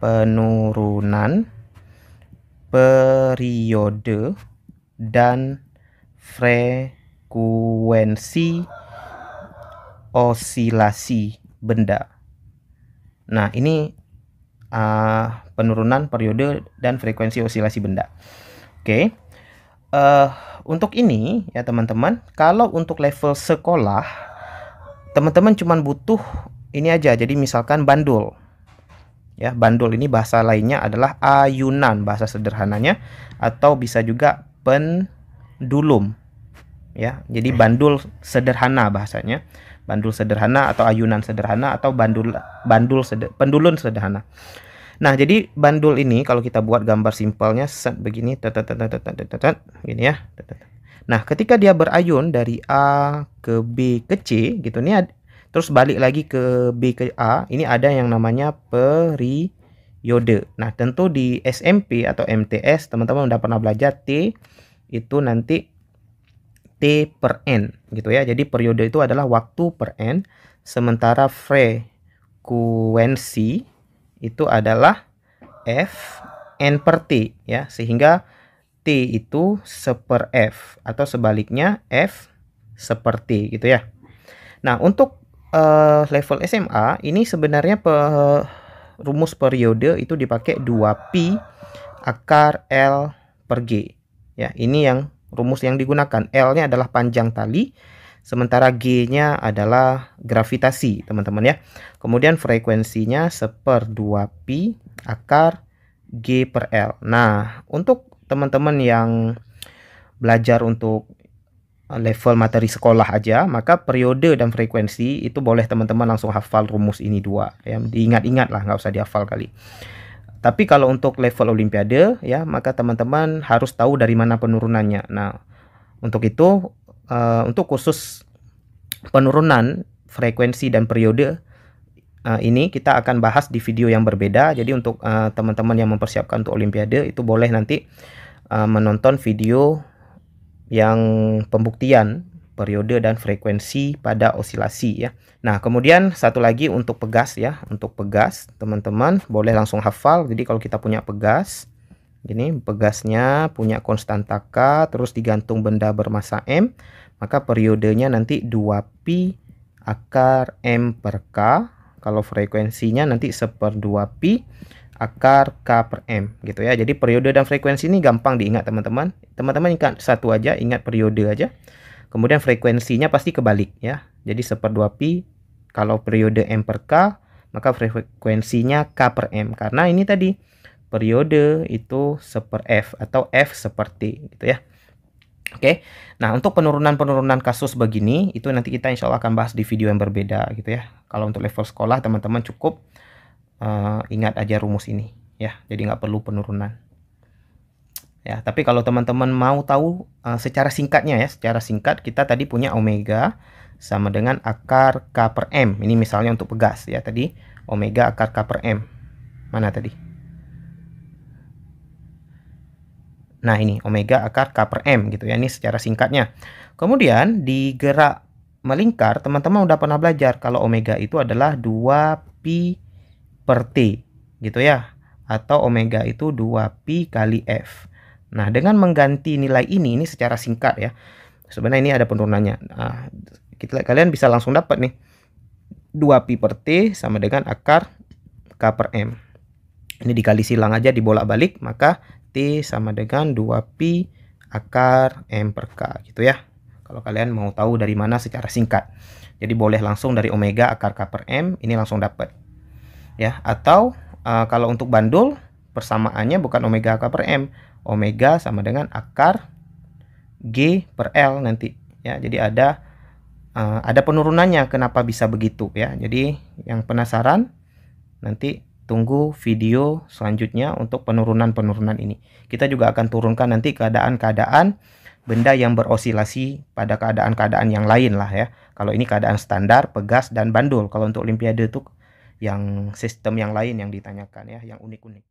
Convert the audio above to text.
penurunan periode dan frekuensi osilasi benda. Nah, ini penurunan periode dan frekuensi osilasi benda. Oke. Untuk ini ya teman-teman, kalau untuk level sekolah, teman-teman cuma butuh ini aja. Jadi misalkan bandul. Ya, bandul ini bahasa lainnya adalah ayunan, bahasa sederhananya, atau bisa juga pendulum. Ya, jadi bandul sederhana bahasanya. Bandul sederhana atau ayunan sederhana atau pendulum sederhana. Nah, jadi bandul ini kalau kita buat gambar simpelnya begini, gini ya. Nah, ketika dia berayun dari A ke B ke C gitu nih, terus balik lagi ke B ke A, ini ada yang namanya periode. Nah, tentu di SMP atau MTS teman-teman udah pernah belajar T itu nanti T per N gitu ya. Jadi periode itu adalah waktu per N, sementara frekuensi itu adalah F N per T ya. Sehingga T itu seper F atau sebaliknya F seper T gitu ya. Nah, untuk level SMA ini sebenarnya rumus periode itu dipakai 2pi akar L per G. Ya, ini yang rumus yang digunakan. L-nya adalah panjang tali, sementara G-nya adalah gravitasi, teman-teman ya. Kemudian frekuensinya seper 2pi akar G per L. Nah, untuk teman-teman yang belajar untuk level materi sekolah aja, maka periode dan frekuensi itu boleh teman-teman langsung hafal rumus ini dua. Ya, diingat-ingat lah, nggak usah dihafal kali. Tapi kalau untuk level olimpiade ya, maka teman-teman harus tahu dari mana penurunannya. Nah, untuk itu untuk khusus penurunan frekuensi dan periode ini kita akan bahas di video yang berbeda. Jadi untuk teman-teman yang mempersiapkan untuk olimpiade itu boleh nanti menonton video yang pembuktian periode dan frekuensi pada osilasi ya. Nah, kemudian satu lagi untuk pegas ya. Untuk pegas, teman-teman boleh langsung hafal. Jadi kalau kita punya pegas, gini, pegasnya punya konstanta K, terus digantung benda bermasa M, maka periodenya nanti 2pi akar M per K. Kalau frekuensinya nanti seper 2pi akar K per M gitu ya. Jadi periode dan frekuensi ini gampang diingat teman-teman. Teman-teman ingat satu aja, ingat periode aja. Kemudian frekuensinya pasti kebalik ya. Jadi seper 2pi, kalau periode M per K, maka frekuensinya K per M. Karena ini tadi, periode itu seper F atau F seper T gitu ya. Oke, nah untuk penurunan-penurunan kasus begini, itu nanti kita insya Allah akan bahas di video yang berbeda gitu ya. Kalau untuk level sekolah, teman-teman cukup ingat aja rumus ini ya. Jadi nggak perlu penurunan. Ya, tapi kalau teman-teman mau tahu secara singkatnya ya, secara singkat kita tadi punya omega sama dengan akar K per M. Ini misalnya untuk pegas ya, tadi omega akar K per M. Mana tadi? Nah, ini omega akar K per M gitu ya, ini secara singkatnya. Kemudian di gerak melingkar, teman-teman udah pernah belajar kalau omega itu adalah 2pi per T gitu ya. Atau omega itu 2pi kali F. Nah, dengan mengganti nilai ini secara singkat ya. Sebenarnya ini ada penurunannya. Nah, kalian bisa langsung dapat nih. 2pi per T sama dengan akar K per M. Ini dikali silang aja, dibolak-balik, maka T sama dengan 2pi akar M per K gitu ya. Kalau kalian mau tahu dari mana secara singkat. Jadi boleh langsung dari omega akar K per M, ini langsung dapat. Ya, atau kalau untuk bandul persamaannya bukan omega akar per M, omega sama dengan akar G per L nanti ya. Jadi ada penurunannya kenapa bisa begitu ya. Jadi yang penasaran nanti tunggu video selanjutnya untuk penurunan-penurunan ini. Kita juga akan turunkan nanti keadaan-keadaan benda yang berosilasi pada keadaan-keadaan yang lain lah ya. Kalau ini keadaan standar, pegas dan bandul. Kalau untuk olimpiade itu yang sistem yang lain yang ditanyakan ya, yang unik-unik.